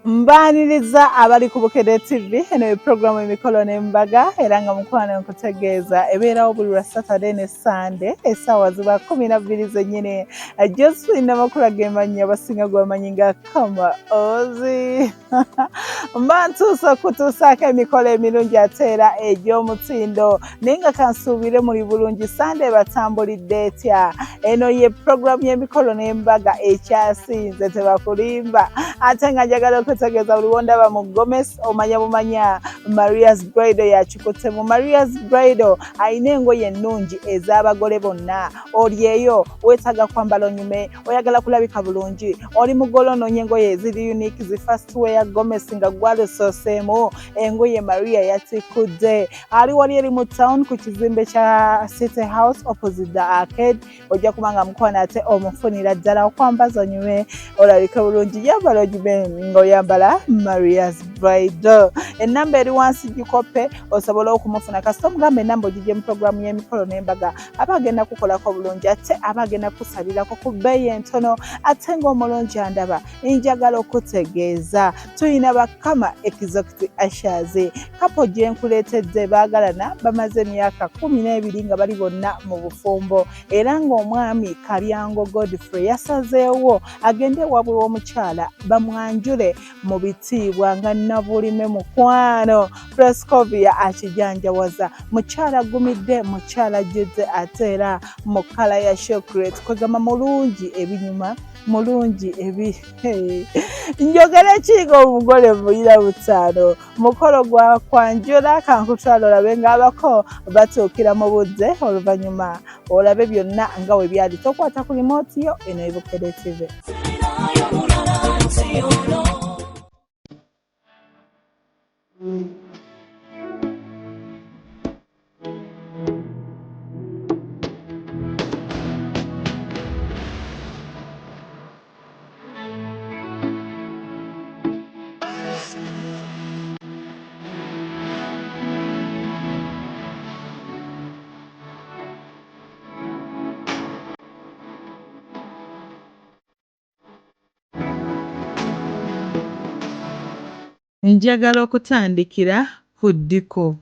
Mbaniriza abali ku Bukedde TV eno programu emikolo n'embaga era nga mukwano nkutegeeza ebeerawo buli lwa Saturday ne Sunday essaawa ziba 12 zennyini. Josephine Namakula ge mannya abasinga gwamanyi nga Kama Ozi. Mba ntuusa kutuusaako emikolo emirungi ate era egy'omutindo naye nga kansuubire muli bulungi. Sunday batambulidde etya? Eno ye programu y'emikolo n'embaga ekyasinze tebakulimba ate nga njagala okutegeeza buli wondaba mu Gomez omanya bumanya Maria's Bridal yakikutte mu Maria's Bridal ayina engoye ennungi ez'abagole bonna. Oli eyo weetaaga kwambala onyume, oyagala kulabika bulungi, oli mugole onoonya engoye eziri unique zi first wear Gomez nga gwalosooseemu engoye Maria yatikudde. Ali wali eri mu town ku kizimbe kya City House opposite the Arcade ojja kubanga mukwana ate omufunira ddala okwambaza onyume olabika bulungi yambala onyume ng'oyambala Maria's Bridal. Ennamba eri wansi gikope osobola okumufuna kasita omugamba ennamba ogijje mu programu y'emikolo n'embaga aba agenda kukolako bulungi ate aba agenda kusalirako ku bbeeyi entono ate ng'omulungi andaba njagala okutegeeza tuyina bakama Exotic Ushers kapo gye nkuleetedde baagalana bamaze emyaka 12 nga bali bonna mu bufumbo era ng'omwami Kalyango Godfrey yasazeewo agende wabula omukyala bamwanjule mu bitiibwa nga Nabulime mukwano Proscovia akijanjawaza mukyala gumidde mukyala jjudde ate era mu kkala ya chocolate kwegamba mulungi ebinyuma mulungi njogera kiga omugole muyira butaano mukolo gwa kwanjula kankutwala olabe ng'abako batuukira mu budde oluvannyuma olabe byonna nga we byali tokwata ku remote yo eno e Bukedde TV. Njagala okutandikira ku ddiko.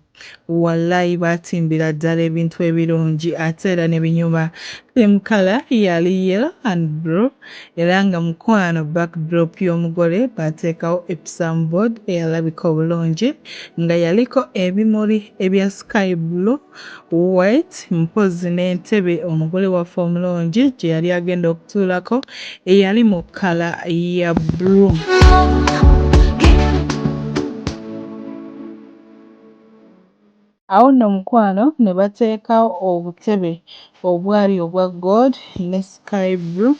Wallahi batimbira ddala ebintu ebirungi ate era ne binyuma. Same color yali yellow and blue era nga mukwano backdrop y'omugole bateekawo epsom board eyalabika obulungi nga yaliko ebimuli ebya sky blue, white mpozi n'entebe omugole waffe omulungi gye yali agenda okutuulako eyali mu kala ya blue. Awo nno mukwano ne bateekawo obutebe obwali obwa gold ne sky blue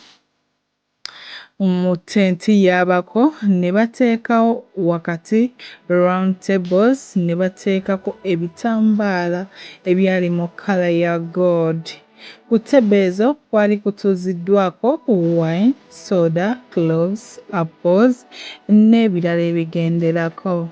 mu tenti y'abako ne bateekawo wakati round tables ne bateekako ebitambaala ebyali mu kkala ya gold. Ku ttebe ezo kwali kutuuziddwako wine, soda, cloves, apples n'ebirala ebigenderako.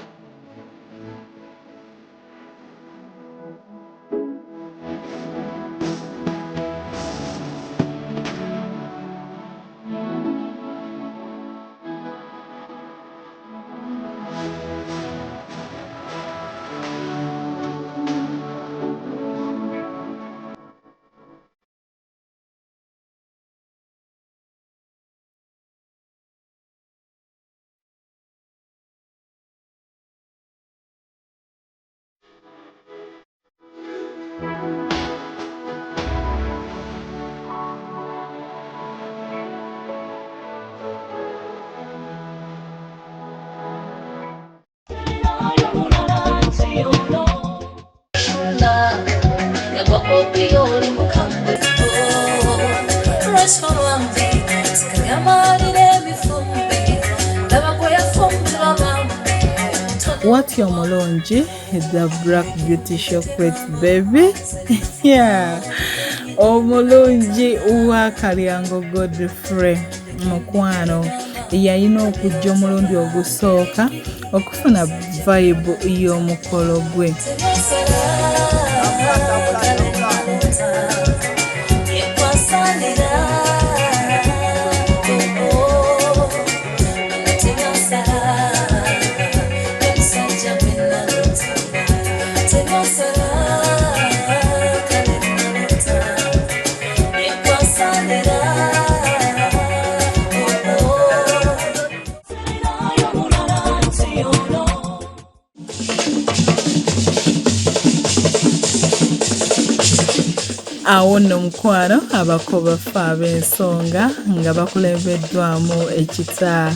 What your mulungi, the Black Beauty Chocolate baby. Yeah. Omulungi wa Kalyango Godfrey mukwano yalina okujja omulundi ogusooka okufuna vibe y'omukolo gwe. awo nno mukwano abako baffe ab'ensonga nga bakulembeddwamu ekita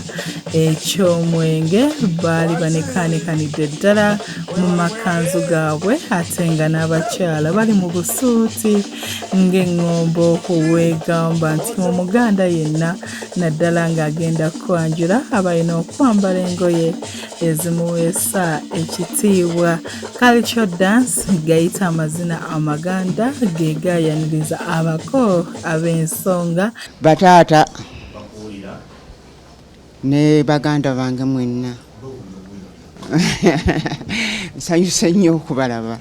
eky'omwenge baali banekanekanidde ddala mu makanzu gaabwe ate nga n'abakyala bali mu busuuti ng'eŋŋombo weegamba nti omuganda yenna naddala ng'agenda kwanjula abalina okwambala engoye ezimuweesa ekitiibwa. Cultural dance gayita amazina amaganda ge gayaniriza abako ab'ensonga. Bataata ne baganda bange mwenna nsanyuse nnyo okubalaba.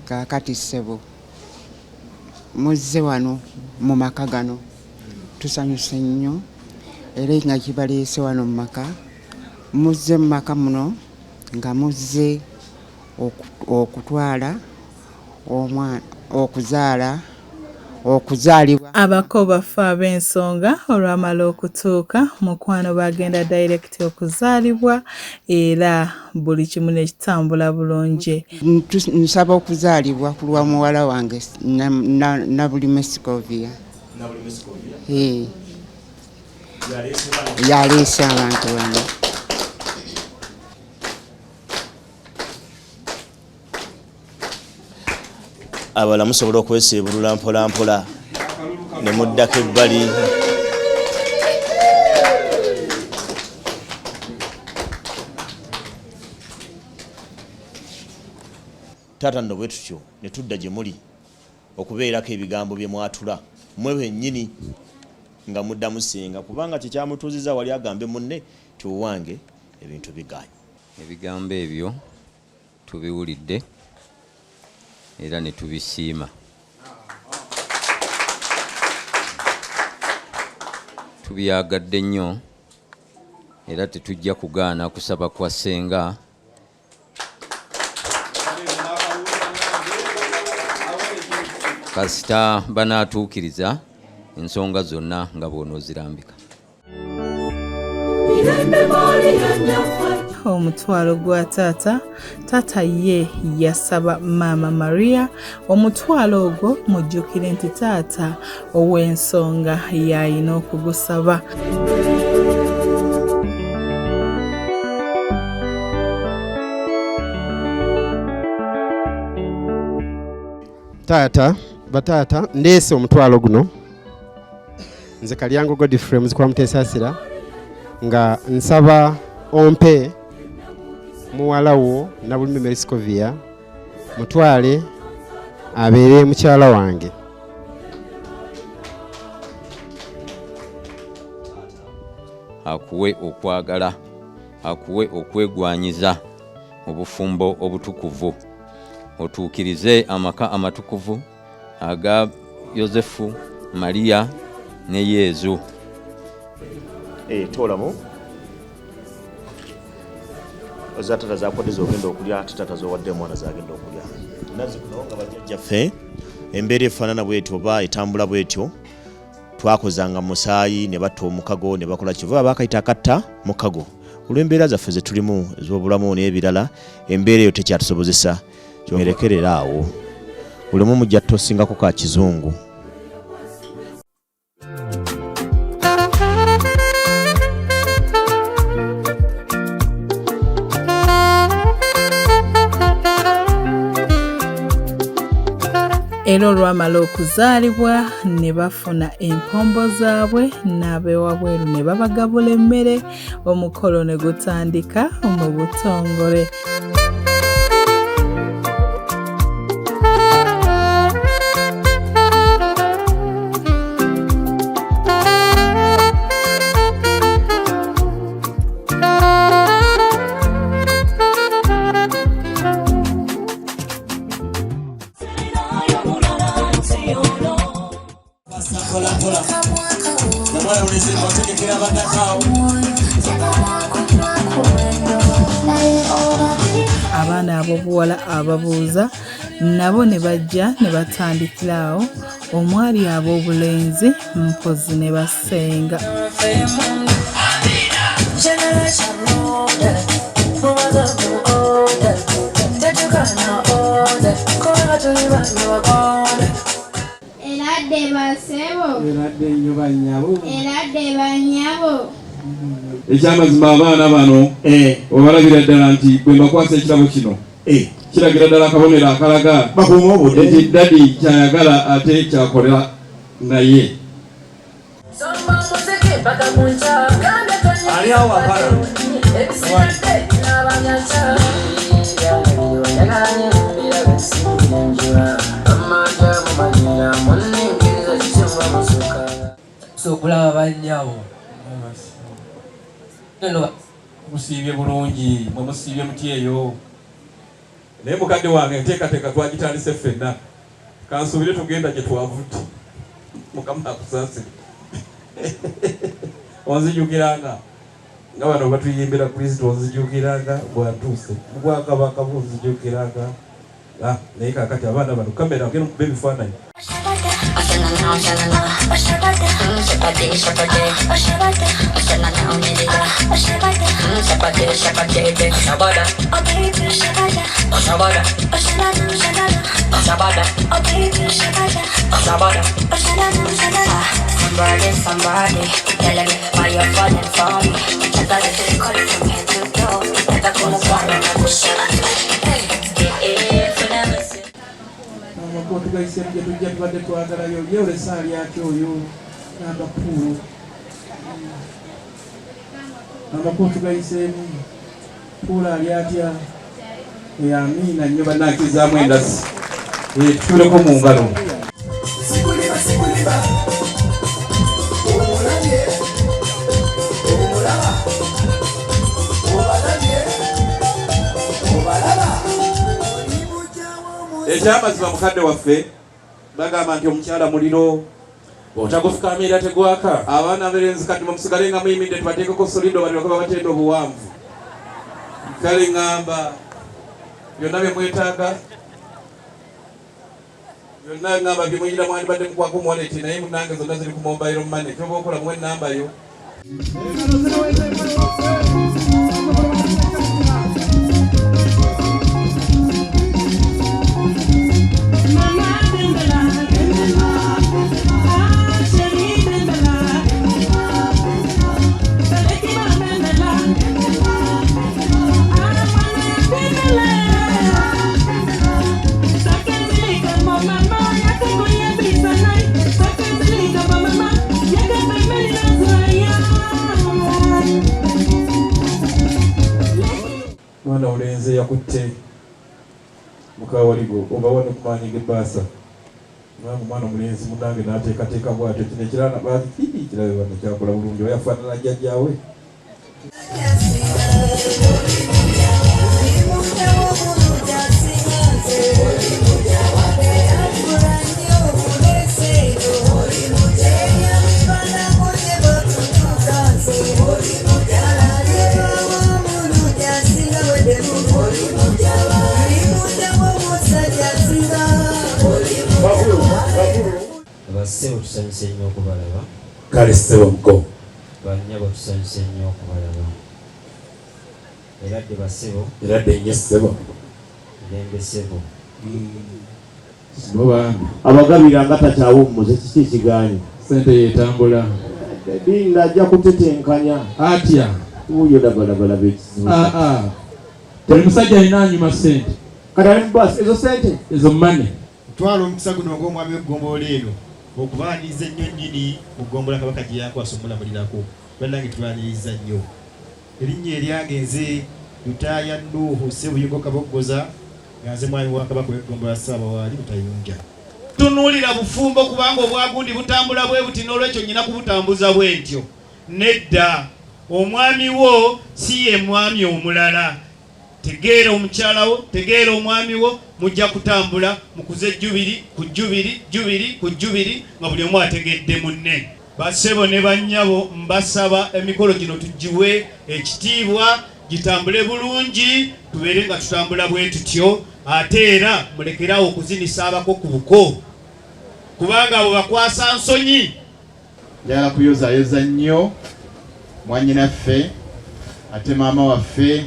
Kaakati ssebo muzze wano mu maka gano tusanyuse nnyo era nga kibaleese wano mu maka. Muzze mu maka muno nga muzze okutwala omwana okuzaala okuzaalibwa. Abako baffe ab'ensonga olwamala okutuuka mukwano bagenda direct okuzaalibwa era buli kimu ne kitambula bulungi. Nsaba okuzaalibwa ku lwa muwala wange Nabulime Scovia. Yaleese abantu bano. Abala musobola okweseebulula mpola mpola ne muddako ebbali. Taata nno bwe tutyo ne tudda gye muli okubeerako ebigambo bye mwatula mmwe bennyini nga muddamu singa kubanga kyekyamutuuziza wali agambe munne ti owange ebintu biganye. Ebigambo ebyo tubiwulidde era ne tubisiima. Tubyagadde nnyo era tetujja kugaana kusaba kwa ssenga. Kasita banaatuukiriza ensonga zonna nga bw'onoozirambika. Omutwalo gwa taata ye yasaba Maama Maria omutwalo ogwo mujjukire nti taata ow'ensonga yalina okugusaba. Bataata ndeese omutwalo guno nze Kalyango Godfrey Muzikwa Muteesasira nga nsaba ompe muwala wo Nabulime Scovia mutwale abeere mukyala wange. Akuwe okwagala, akuwe okwegwanyiza obufumbo obutukuvu, otuukirize amaka amatukuvu aga Yozefu, Maria ne Yezu. Tolamu ozatata zakodeza ogenda okulya ate tata zowadde omwana zagenda okulya nazikunawo nga bajjajjaffe embeera efaanana bwetyo oba etambula bwetyo twakozanga musaayi ne batta omukago ne bakola kiva bakayita akatta mukago. Olw'embeera zaffe ze tulimu ez'obulamu n'ebirala embeera eyo tekyatusobozesa kyomerekerera awo olimu mujja tosingako ka kizungu. Era olwamala okuzaalibwa ne bafuna empombo zaabwe n'ab'ewabweru ne babagabula emmere omukolo ne gutandika mu butongole. Abaana ab'obuwala ababuuza nabo ne bajja ne batandikirawo, omwali ab'obulenzi mpozi ne basenga. eradde nnyo bannyabo. Eradde bannyabo. Ekyamazima abaana bano obalabira ddala nti bwe mbakwasa ekirabo kino kiragira ddala akabonero akalaga nti dadi kyayagala ate kyakolera naye. Sokulaba bannyabo musiibye bulungi mwe musiibye muti eyo naye mukadde wange enteekateeka twagitandise ffenna kansuubire tugenda gye twavudde mukama akusaasire onzijukiranga nga bano batuyimbira kristo onzijukiranga bwatuuse mubwakabaka bunzijukiranga naye kakati abaana bano kamera ngeno mube ebifaananyi Somebody, tell me why you're falling for me. I got it calling from head to toe. I got come amakooti gaisemu gye tujja tubadde twagalayo yeolesa ali ati oyo n'agapuulo amakooti gaisemu puula ali atya amiina nnyo bannakizaamu endasi tutuleko mu ngalo. Ekyamazima mukadde waffe bagamba nti omukyala muliro otagufukamira tegwaka. Abaana aberenzi kati musigale nga muyimidde tubateekeko solido balyoke babatenda obuwanvu. Kale ngamba byonna bye mwetaaga byonna ngamba bye muyingira mwandibadde mukwako wallet naye munange zonna ziri ku mobile money kyoba okola muwe namba yo. Mwana olenze yakutte mukawaligo oba wano kumaanyi g'ebbaasa mwana omulenzi munange n'ateekateeka bw'atyo kino ekirala baati kirabe bano kyakola bulungi oba yafaanana jjajjaawe. Abasebo tusanyuse nnyo okubalaba. Kale ssebo muko. Bannyabo tusanyuse nnyo okubalaba. Eradde basebo. Eradde nnyo ssebo. Lembe ssebo. Abagabira nga takyawummuze kiki ekigaanyi sente yetambula dinda ajja kutetenkanya atya uyo dagalagala bekizibu teri musajja alina anyuma sente kati ali mubasi ezo sente ezo mane twala omukisa guno ogw'omwami w'eggombolola eno okubaaniriza ennyo nnyini mu ggombola kabaka gye yakwasa omulamulirako bannange tubaaniriza nnyo erinnya eryange nze Lutaaya Nuuhu Ssebuyingo Kaboggoza nga nze mwami wa kabaka w'eggombolola Ssaabawaali Butayunja. Tunuulira bufumbo kubanga obwagundi butambula bwe buti n'olwekyo nnyina kubutambuza bwe ntyo. Nedda omwami wo si ye mwami omulala. Tegeera omukyala wo, tegeera omwami wo, mujja kutambula mukuze jjubiri ku jjubiri jjubiri ku jjubiri nga buli omu ategedde munne. Bassebo ne bannyabo mbasaba emikolo gino tugiwe ekitiibwa gitambule bulungi tubeere nga tutambula bwe tutyo ate era mulekerawo okuzinisa abako ku buko kubanga abo bakwasa nsonyi. Njagala kuyozaayoza nnyo mwannyinaffe ate maama waffe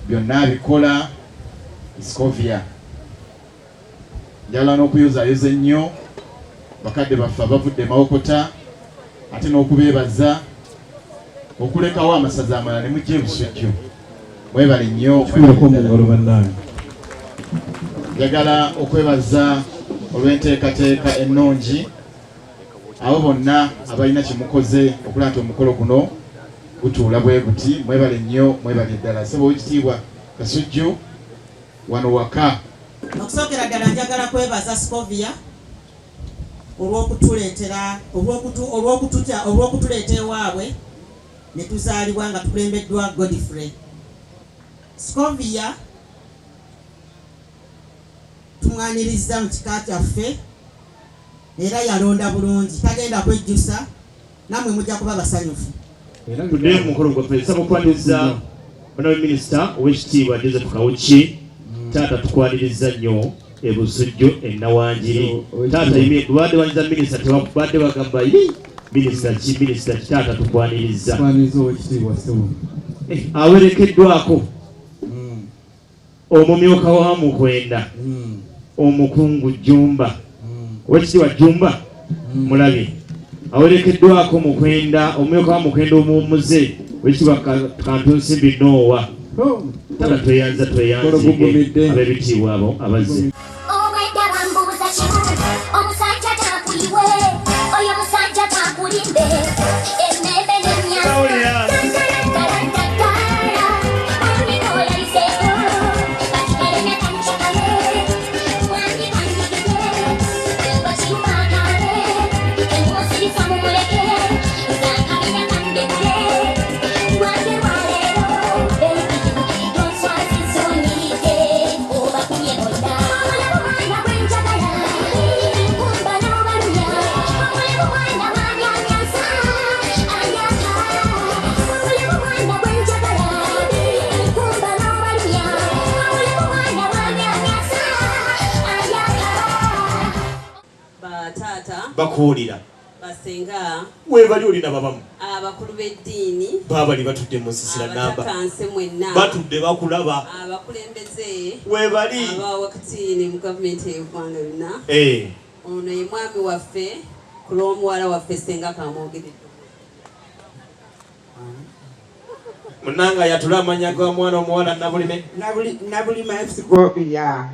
byonna abikola Scovia. Njagala n'okuyozaayoza ennyo bakadde baffe abavudde Mawokota ate n'okubeebaza okulekawo amasaza amalala ne mujja Busujju. Mwebale nnyo. Njagala okwebaza olw'enteekateeka ennungi abo bonna abalina kye mukoze okulaba nti omukolo guno gutuula bwe guti. Mwebale nnyo, mwebale ddala. Ssebo w'ekitiibwa Kasujju wano waka. Okusookera ddala njagala kwebaza Scovia olw'okutuleeta ewaabwe ne tuzaalibwa nga tukulembeddwa Godfrey. Scovia tumwaniriza mu kika kyaffe era yalonda bulungi, tagenda kwejjusa, namwe mujja kuba basanyufu. Tudde mukolo gwaffe nsaba okwaniriza Honorable Minister ow'ekitiibwa Joseph Kawuki. Taata tukwaniriza nnyo e Busujju e Nawanjiri. Taata yimye lwadde wanyiza minisita tebadde bagamba minisita ki taata tukwaniriza. Awerekeddwako omumyuka wa Mukwenda omukungu Jumba owekitiibwa Jumba mulabe awerekeddwako Mukwenda omumyuka wa Mukwenda omuwummuze owekitiibwa Kantunsimbi Noah. Tala tweyanze ab'ebitiibwa abo abazze. Bakuwulira basenga webali olina babamu abakulu b'eddiini baabali batudde mu nsisira namba batudde bakulaba abakulembeze webali aba wakati ne mu gavumenti y'eggwanga yonna ono ye mwami waffe ku lw'omuwala waffe Ssenga Kamwogeredde. Munanga yatula amanya ga mwana omuwala Nabulima Scovia.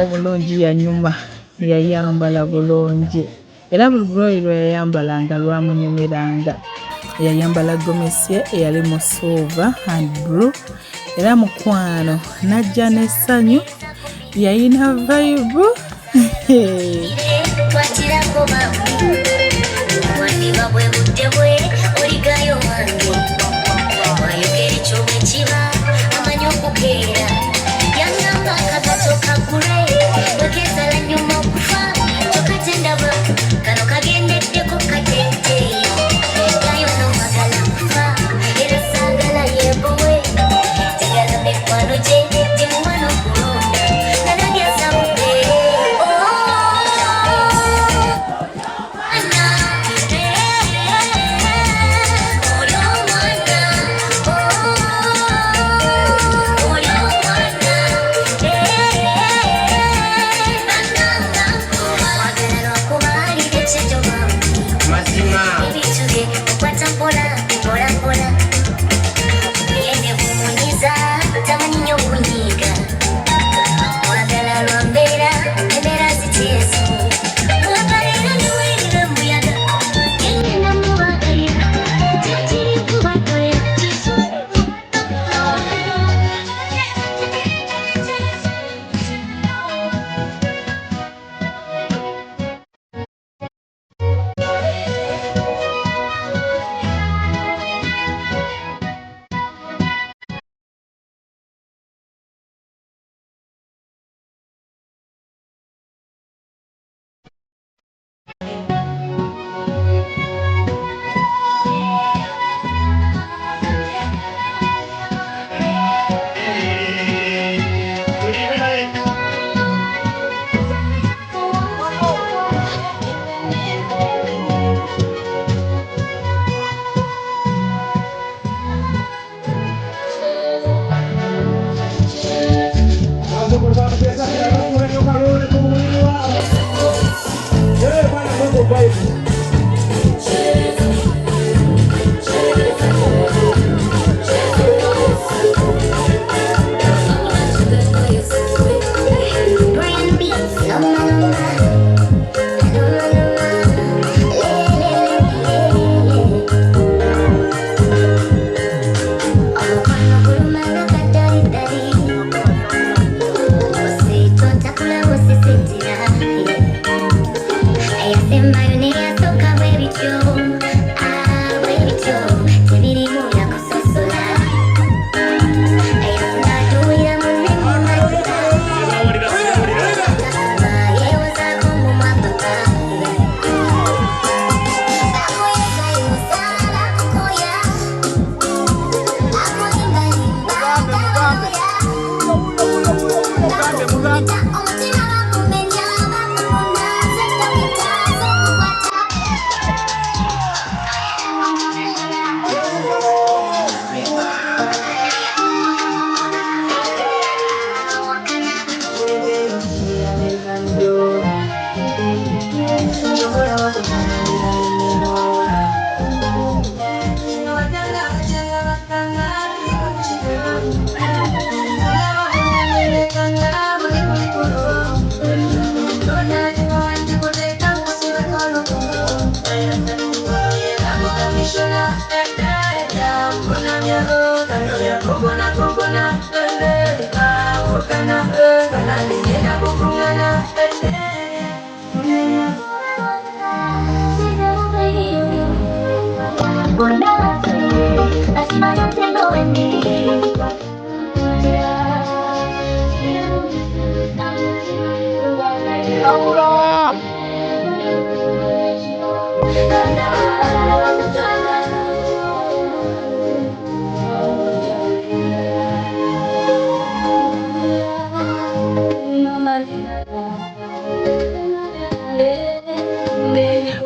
Obulungi yanyuma yayambala bulungi era buli lwe yayambalanga lwamunyumiranga. Yayambala gomesi eyali mu silver and blue era mukwano najja n'essanyu yayina vibe.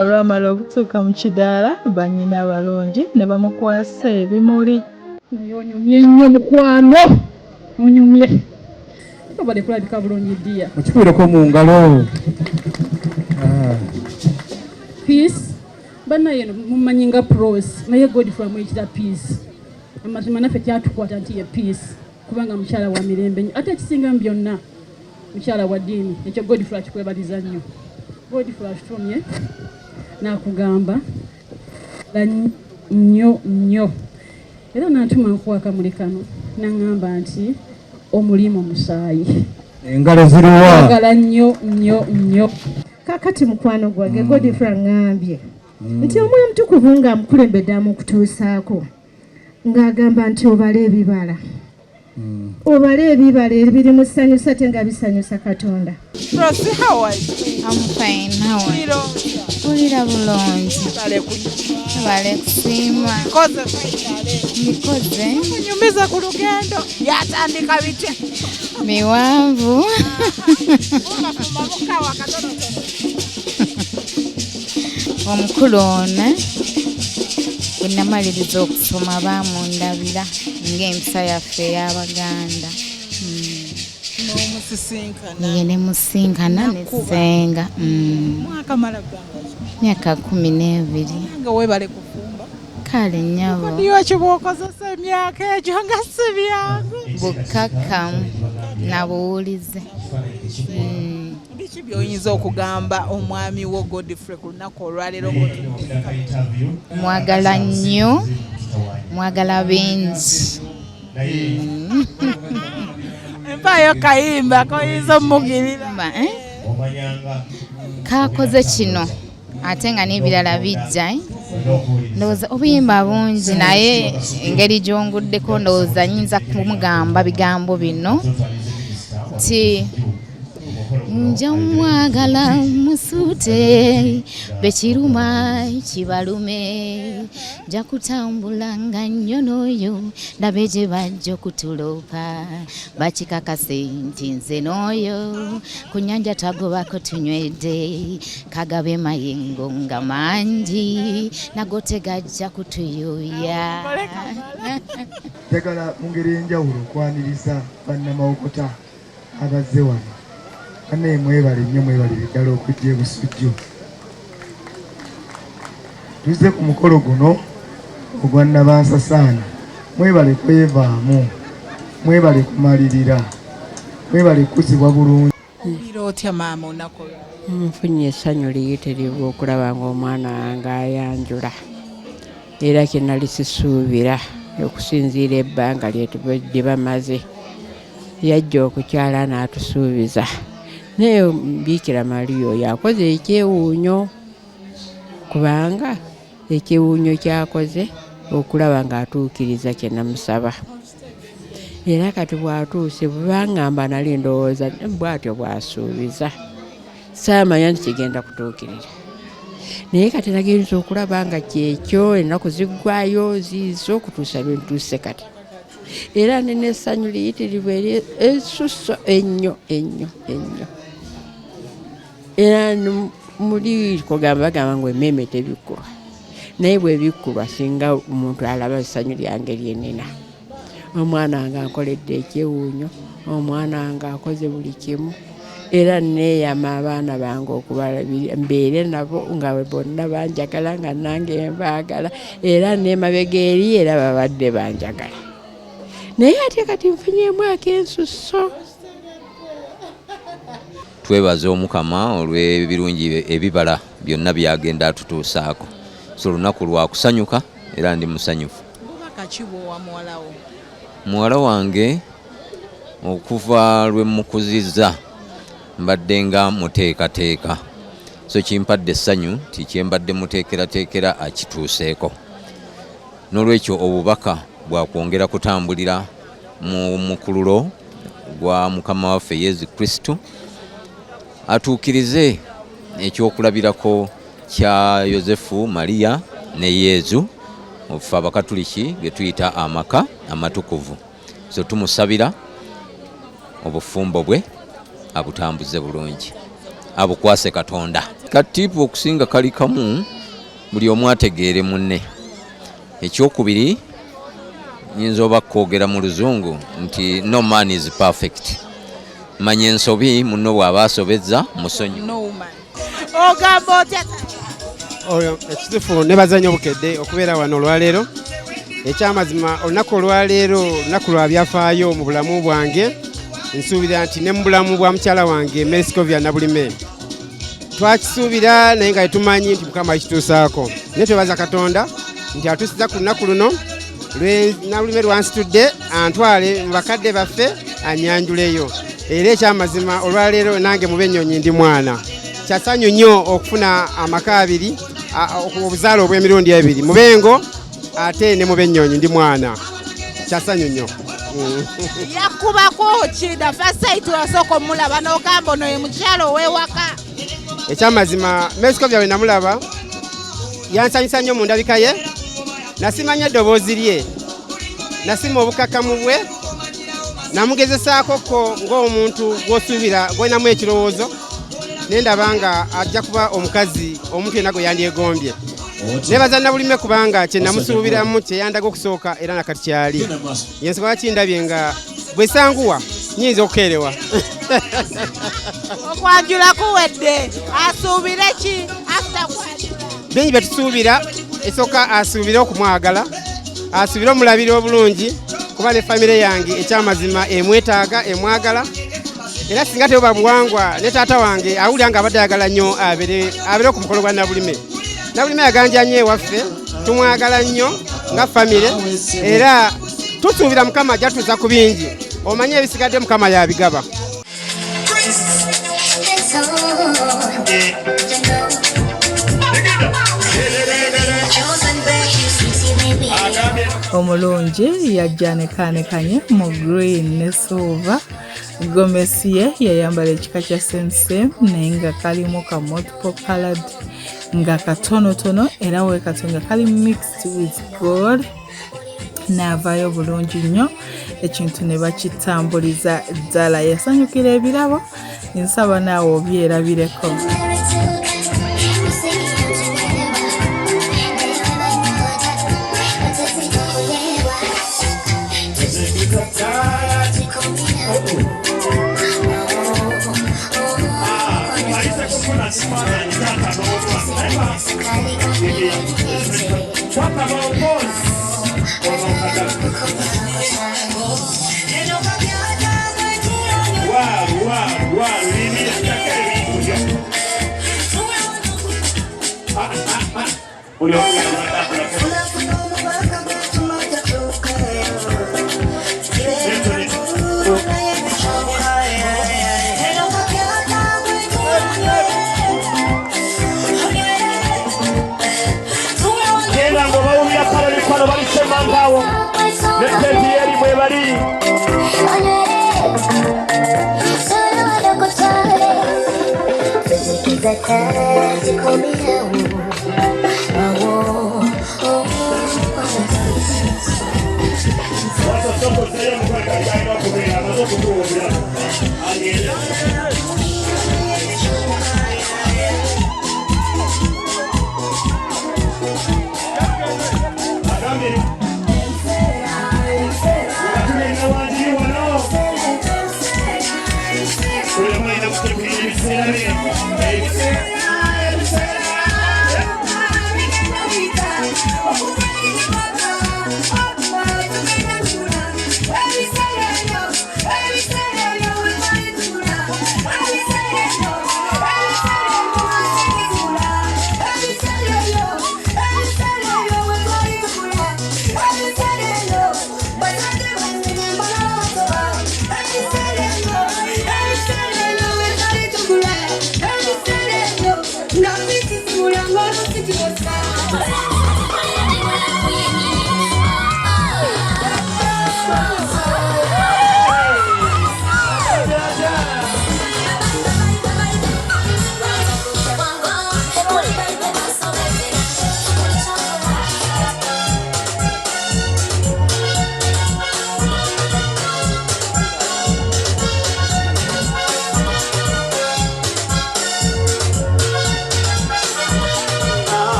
olwamala okutuuka mu kidaala bannyina abalungi ne bamukwasa ebimuli. Onyumye nnyo mukwano, onyumye obadde kulabika bulungi ddiya mukikwireko mu ngalo. peace bannaye mumanyi nga pros naye Godfrey amuyitira peace. Amazima naffe kyatukwata nti ye peace kubanga mukyala wa mirembe nnyo ate ekisingamu byonna mukyala wa ddiini. Ekyo Godfrey akikwebaliza nnyo. Godfrey atutumye n'akugamba nnyo era n'antuma nkuwa akamuli kano n'aŋŋamba nti omulimu musaayi. Engalo ziruwa? Agala nnyo. Kakati mukwano gwange Godfrey aŋŋambye nti Omwoyo Mutukuvu ng'amukulembedde amukutuusaako ng'agamba nti obale ebibala. Obale ebibala ebiri musanyusa ate nga bisanyusa Katonda. Rosie, how are you? I'm fine. How are you? Kulira bulungi. Bale kusiima. Mikoze. Kunyumiza ku lugendo yatandika bitya? Miwanvu. Omukulu ono bwe namaliriza okusoma baamundabira ng'empisa yaffe ey'Abaganda. Ye ne musinkana ne ssenga. Mwaka mala bbanga ki? Myaka 12. Nga weebale kufumba. Kale nnyabo. Ndiyo kibookozesa emyaka egyo nga si byangu. Bukkakkamu na buwulize. Biki by'oyinza okugamba omwami wo Godfrey ku lunaku olwaleero? Mwagala nnyo, mwagala bingi. Empaayo kayimba koyinza omugirira. Kakoze kino ate nga n'ebirala bijja. Ndowooza obuyimba bungi naye engeri gy'onguddeko ndowooza nnyinza kumugamba bigambo bino ti nja mwagala musuute bekiruma kibalume nja kutambula nga nnyo n'oyo ndabe gye bajja okutuloopa bakikakase nti nze n'oyo ku nnyanja twagobako tunywedde kagabe mayengo nga mangi nago tegajja kutuyuuya. Njagala mu ngeri enjawulo okwaniriza bannamawokota abazze wano. Anne mwebale nnyo mwebale ddala okujja ebusujju. tuzze ku mukolo guno ogwa Nabansasaana. Mwebale kwevaamu, mwebale kumalirira, mwebale kusibwa bulungi. Mpira otya maama olunaku olwo? Nfunye essanyu liyitirivu okulaba ng'omwana wange ayanjula era kye nali sisuubira okusinziira ebbanga lye bamaze yajja okukyala n'atusuubiza naye Biikira Maria oyo akoze ekyewuunyo kubanga ekyewuunyo kyakoze okulaba ng'atuukiriza kye namusaba era kati bw'atuuse bw'angamba nali ndowooza bw'atyo bw'asuubiza saamanya nti kigenda kutuukirira naye kati nagenza okulaba nga kyekyo ennaku ziggwayo ziizo okutuusa lwe ntuuse kati era nina essanyu liyitirivu essusso ennyo era muli bagamba ngu emmeeme tebikkulwa naye bwe bikkulwa singa omuntu alaba essanyu lyange lyenina omwana wange ankoledde ekyewuunyo omwana wange akoze buli kimu era neeyama abaana bange okubalabira mbeere nabo nga bonna banjagala nga nange mbaagala era n'emabega eri era babadde banjagala naye ate kati nfunyeemu ak'ensusso. Twebaza Omukama olw'ebirungi ebibala byonna byagenda atutuusaako so olunaku lwa kusanyuka era ndi musanyufu. Bubaka ki bw'owa muwalawo? Muwala wange okuva lwe mukuzizza mbadde nga muteekateeka so kimpadde essanyu ti kyembadde muteekerateekera akituuseeko n'olwekyo obubaka bwakwongera kutambulira mu mukululo gwa Mukama waffe Yesu Kristo atuukirize ekyokulabirako kya Yozefu, Maria ne Yezu ofa abakatuliki ge tuyita amaka amatukuvu so tumusabira obufumbo bwe abutambuze bulungi abukwase Katonda. Katipu okusinga kali kamu buli omu ategeere munne. Ekyokubiri nyinza oba kwogera mu Luzungu nti no man is perfect. Manye ensobi munno bw'aba asobezza musonyi. Ogamba otya? Oyo ekituufu nebaza nnyo obukedde okubeera wano olwaleero. Ekyamazima olunaku olwaleero lunaku lwa byafaayo mu bulamu bwange. Nsuubira nti ne mu bulamu bwa mukyala wange Mary Scovia Nabulime twakisuubira naye nga tumanyi nti Mukama akituusaako naye twebaza Katonda nti atuusiza ku lunaku luno lwe Nabulime lwansitudde antwale mu bakadde baffe anyanjuleyo era ekyamazima olwaleero nange mu b'ennyonyi ndi mwana kyasanyu nnyo okufuna amaka abiri obuzaalo obw'emirundi ebiri mu Bengo ate ne mu b'ennyonyi ndi mwana kyasanyu nnyo. Yakubako kida fasaiti wasoko mulaba n'ogamba ono ye mukyalo ow'ewaka. Ekyamazima Mary Scovia we namulaba yansanyusa nnyo mu ndabika ye nasimanya eddoboozi lye nasima obukakamu bwe namugezesaako ng'omuntu gw'osuubira gw'olinamu ekirowoozo naye ndaba nga ajja kuba omukazi omuntu yenna gwe yandyegombye. Nebaza Nabulime kubanga kye namusuubiramu kye yandaga okusooka era nakati kyali yensobola kindabye nga bwe sanguwa nyinza okukeerewa. Okwanjula kuwedde asuubire ki bingi bye tusuubira esooka asuubire okumwagala asuubire omulabira obulungi kuba ne famire yange ekyamazima emwetaaga emwagala era singa teba buwangwa ne taata wange awulira nga abadde ayagala nnyo abeere ku mukolo gwa Nabulime. Nabulime yaganja nnyo ewaffe tumwagala nnyo nga famire era tusuubira Mukama ajjatuuza ku bingi omanye ebisigadde Mukama yabigaba. Omulungi yajjanekaanekanye mu green ne silver. Gomesi ye yayambala ekika kya sensem naye nga kalimu ka multiple colored nga katonotono era weekati nga kali mixed with gold n'avaayo bulungi nnyo ekintu ne bakitambuliza ddala yasanyukira ebirabo nsaba naawe obyerabireko. Paka maongozi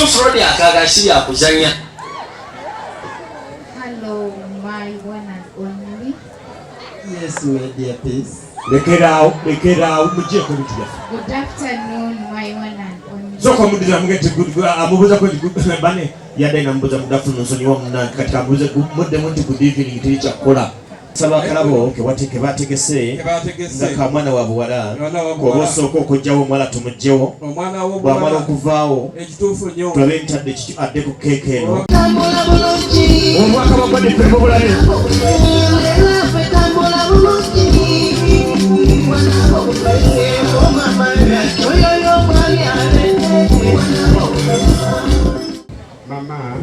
Frodi akagasi ya kuzanya. Hello, my one and only. Yes, my dear peace. Lekera mujye ko bitya. Good afternoon, my one and only. Soko mudiza mugete amubuza ko bane yadde nambuza mudafu nsonyi wa munna katika mubuze mudde muti ku evening tilicha kola. Saba kalabo ke wateke bategese ngaka mwana wa buwala ko bosoko okujjawo mwala tumujjewo omwana wo bwamala okuvaawo ekituufu nnyo tulabe ntadde adde ku keeke eno omwaka bakodde pe mubulabe mama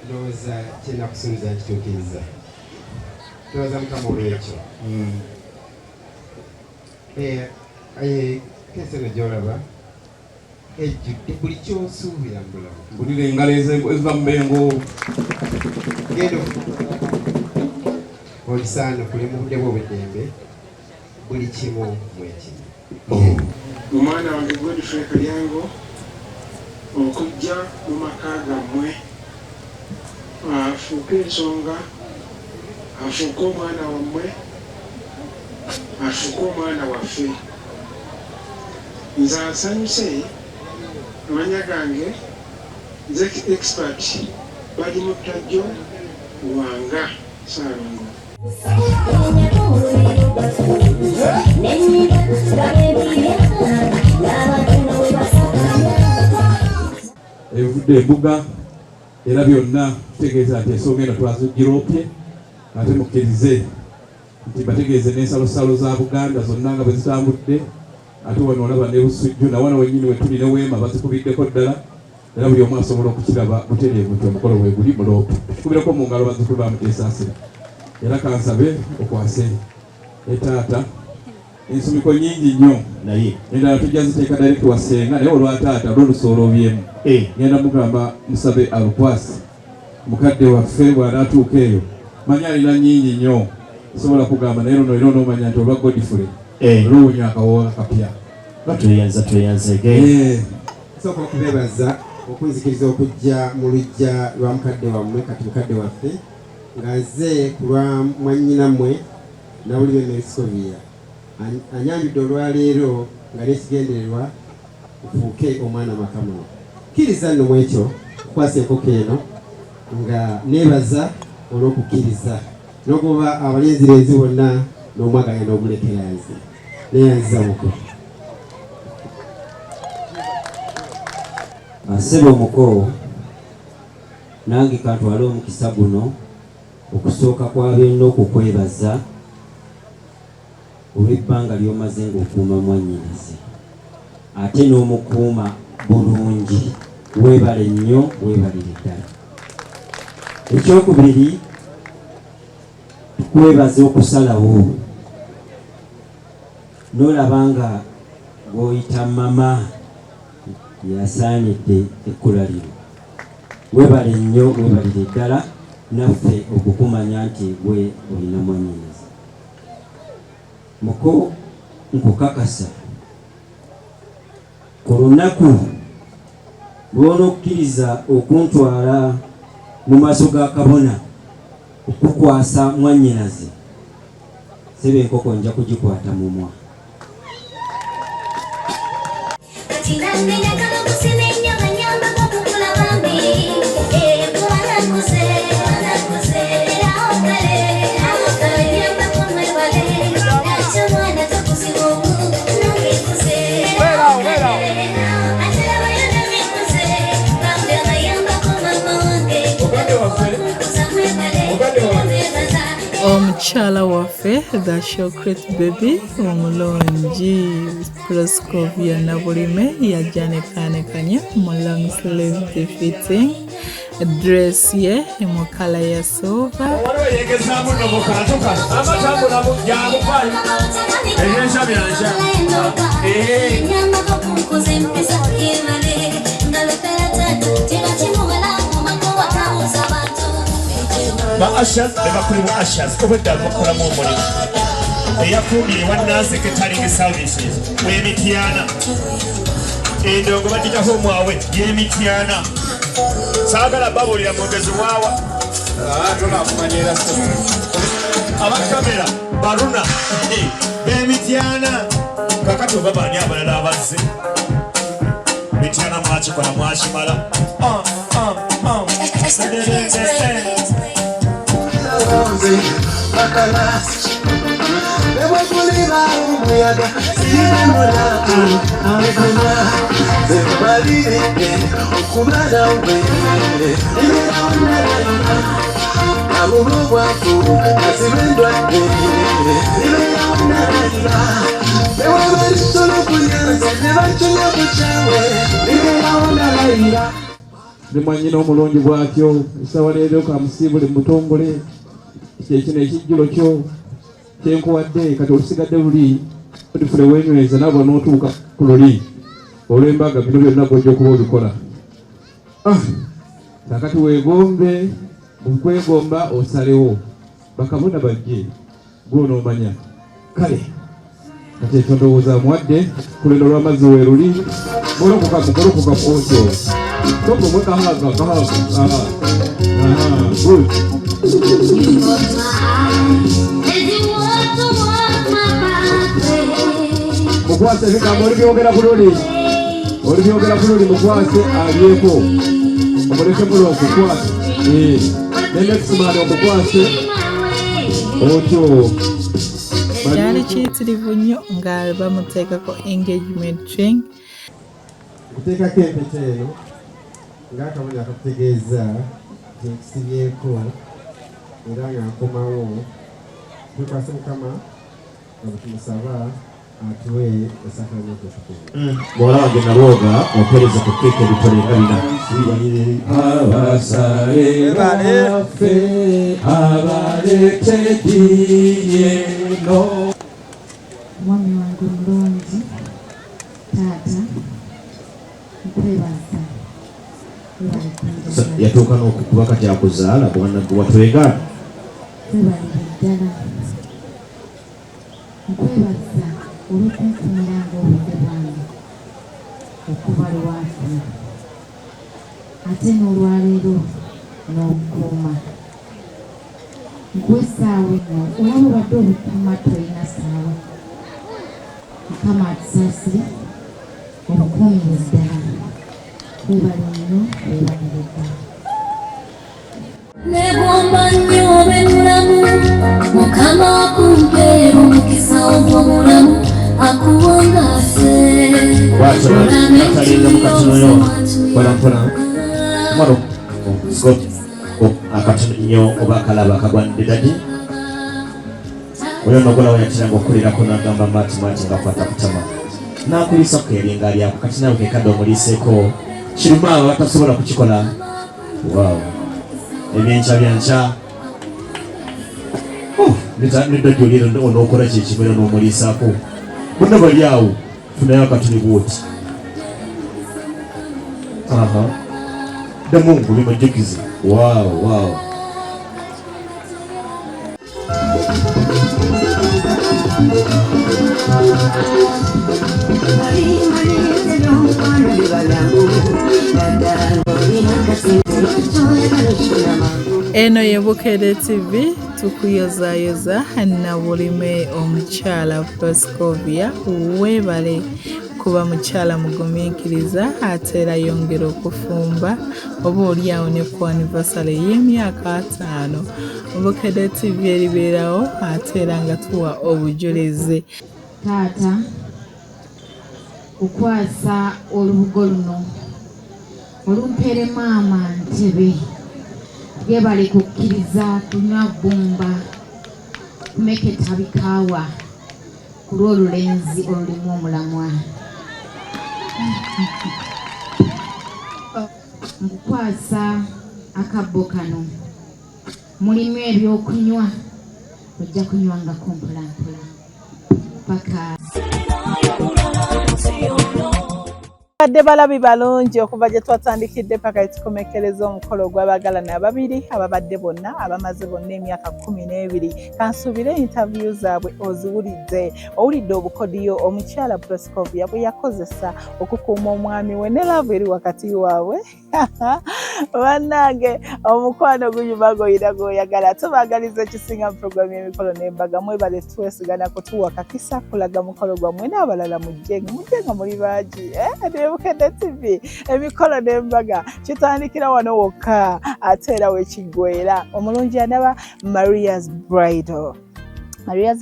ndowooza kyenda kusinza kituukiriza tubaza mukama olwekyo keseno gyolaba ejjudde buli kyosuubira mu bulamu bulire engalo eziva mu bengo gendo olisaana kuli mu budde bw'obuddembe buli kimu mwekimu omwana wange Godfrey Kalyango okujja mu maka gammwe afuuke ensonga afuuke omwana wammwe afuuke omwana waffe nze asanyuse amanya gange nze expert bali mu ttajjo wanga Saalongo evudde embuga era byonna tutegeeza nti ensonga eno twazigiroopye ate mukkirize nti bategeeze n'ensalosalo za Buganda zonna nga bwe zitambudde ate wano olaba ne Busujju na wano wennyini we tuli ne Weema bazikubiddeko ddala era buli omu asobola okukiraba butereevu nti omukolo bwe guli muloope tukubireko mu ngalo bazikulu bamuteesaasira era kansabe okwase etaata ensumiko nyingi nnyo naye endala tujja ziteeka direct wasenga naye olwataata olwolusoolobyemu ngenda mugamba musabe alukwasi mukadde waffe bw'anaatuuka eyo manya alina nyingi nnyo sobola kugamba naye luno era onoomanya nti olwa Godfrey luwunya akawoola kapya tweyanze sooka okubeebaza okunzikiriza okujja mu luggya lwa mukadde wammwe kati mukadde waffe ng'aze ku lwa mwannyinammwe Nawulire Meriskovia anyanjudde olwaleero nga n'ekigendererwa kufuuke omwana makamuno kkiriza nno mu ekyo kukwasa enkoko eno nga neebaza olw'okukkiriza n'okuba abalenzirenzi bonna n'omwaganya n'omulekeranzi neyanziza mukulu Asebe omuko nange kantwale omukisa guno okusooka kw'abeena okukwebaza olw'ebbanga ly'omaze ng'okuuma mwannyinaze ate n'omukuuma bulungi weebale nnyo weebalire ddala. Ekyokubiri tukwebaza okusalawo n'olaba nga gw'oyita mama yasaanidde ekkula lino weebale nnyo weebalire ddala naffe okukumanya nti gwe olina mwannyinaze. Muko nkukakasa ku lunaku lw'onokkiriza okuntwala mu maaso ga kabona okukwasa mwannyinaze sebe enkoko nja kugikwata mumwa. Omukyala waffe the chocolate baby omulungi Proscovia Nabulime yajanekaanekanya mu long sleeve fitting dress ye mu kala ya silver. Ba Ashas bakuli mu Ashas obedda bakola mu mulimu eyafumbire wanna secretary services w'emitiana endongo bagitaho mwawe y'emitiana saagala babulira mwogezi waawa tolakumanyera abakamera baruna b'emitiana kakati oba baani abalala abazze mitiana mwakikola mwakimala Limanyina omulungi bwatyo esawa leero kamusiibule mutongole kyekino ekijjulo kyo kyenkuwadde kati olusigadde luli odifule wenyweza nabwo n'otuuka ku luli olw'embaga bino byonna gwojja okuba obikola. Kakati weegombe mukwegomba osalewo bakabona bajje gwonoomanya kale kati ekyo ndowooza muwadde ku leno lw'amazzi weeruli mugolokoka otyo togomwe kahaga good. Mukwase ebigambo olibyogera ku luli mukwase abyeko omuleke mulo okukwase neneximani okukwase otyo. Kyali kiyitirivu nnyo nga bamuteekako engagement ring. Kuteekako empeta eno ng'akabona akakutegeeza kyekisibyeko era nga nkomawo tukwase Mukama nga bwetumusaba atuwe esakramenti etukuvu. Bw'ola wange nalwoga ompereza ku keeka ebitole nga bina abasale baffe abaleteddiye no mwami wange omulungi taata nkwebaza yatuuka n'okukuba kati akuzaala bwana gwe watwegana kwebalira ddala nkwebaza olw'okunfuniranga obudde bwange okuva lwafuna ate n'olwaleero n'okukuuma nkwesaawa eno olaba obadde obukuuma tolina saawa mukama atusaasire obukuumire ddala webale nnyo webalire ddala negomba nnyo obemulamu mukama akumpeera omukisa ogw'obulamu akuwangase atalinga mukatonoyo mpolampola mwana scott akatono oba akalaba akagwanidde dadi oyo nogola wayatiranga okuliirako n'agamba mati ng'akwata kutama n'akuyisa keringa alyako kati nawe kekadde omuliiseeko kirimu abo batasobola kukikola waaw ebyenkya nedda gyoliero onookola kyekimera n'omuliisaako bonna bali awo funayo akatuli bwoti ddamu ngubi mujjukize waaw Eno ye Bukedde TV tukuyozayoza na bulime omukyala Proscovia weebale kuba mukyala mugumiikiriza ate era yongera okufumba oba oliawo ne ku anniversary y'emyaka 5 Bukedde TV eribeerawo ate era nga tuwa obujulizi taata okwasa olubugo luno olumpere maama Ntebe yebale kukkiriza kunywa bbumba kumeketa bikaawa ku lw'olulenzi olulimu omulamwa nkukwasa akabbo kano mulimu ebyokunywa ojja kunywangako mpolampola paka badde balabi balungi okuva gye twatandikidde paka ekikomekereza omukolo gw'abagalana ababiri ababadde bonna abamaze bonna emyaka 12 kansuubire interview zaabwe oziwulidde owulidde obukodiyo omukyala Proscovia bwe yakozesa okukuuma omwami we ne laavu eri wakati waabwe bannange omukwano gunyuma goyina goyagala tubaagaliza ekisinga mu puroguramu y'emikolo n'embaga mwebale twesigana kutuwa kakisa kulaga mukolo gwammwe n'abalala mujjenga muli baagi Bukedde TV emikolo n'embaga kitandikira wano wokka ate era wekiggweera omulungi anaba Maria's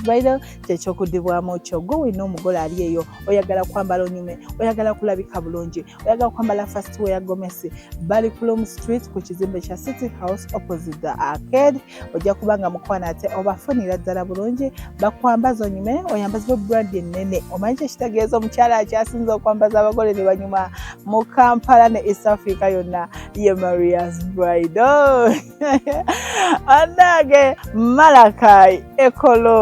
Bridal kyekyokuddibwamu kyo gwe wenna omugole ali eyo oyagala kwambala onyume oyagala kulabika bulungi oyagala kwambala fast wear gomesi bali Plum Street ku kizimbe kya City House opposite the arcade ojja kubanga mukwana ate obafunira ddala bulungi bakwambaza onyume oyambazibwe brand ennene omanyi kyekitegeeza omukyala akyasinza okwambaza abagole ne banyuma mu Kampala ne East Africa yonna ye Maria's Bridal annage Malakai Ekolo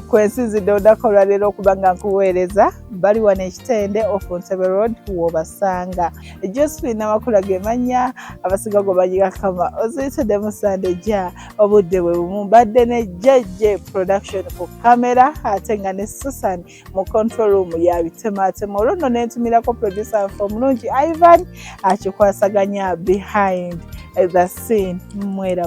kwensinzidde olunaku olwaleero okuba nga nkuweereza bali wano ekitende off Ntebe Road w'obasanga Josephine Namakula ge mannya abasiga go bayiga kama oziyitidde mu Sande ja obudde bwe bumu badde ne JJ production ku kamera ate nga ne Susan mu control room yabitematema olwo nno nentumirako producer omulungi Ivan akikwasaganya behind the scene mwera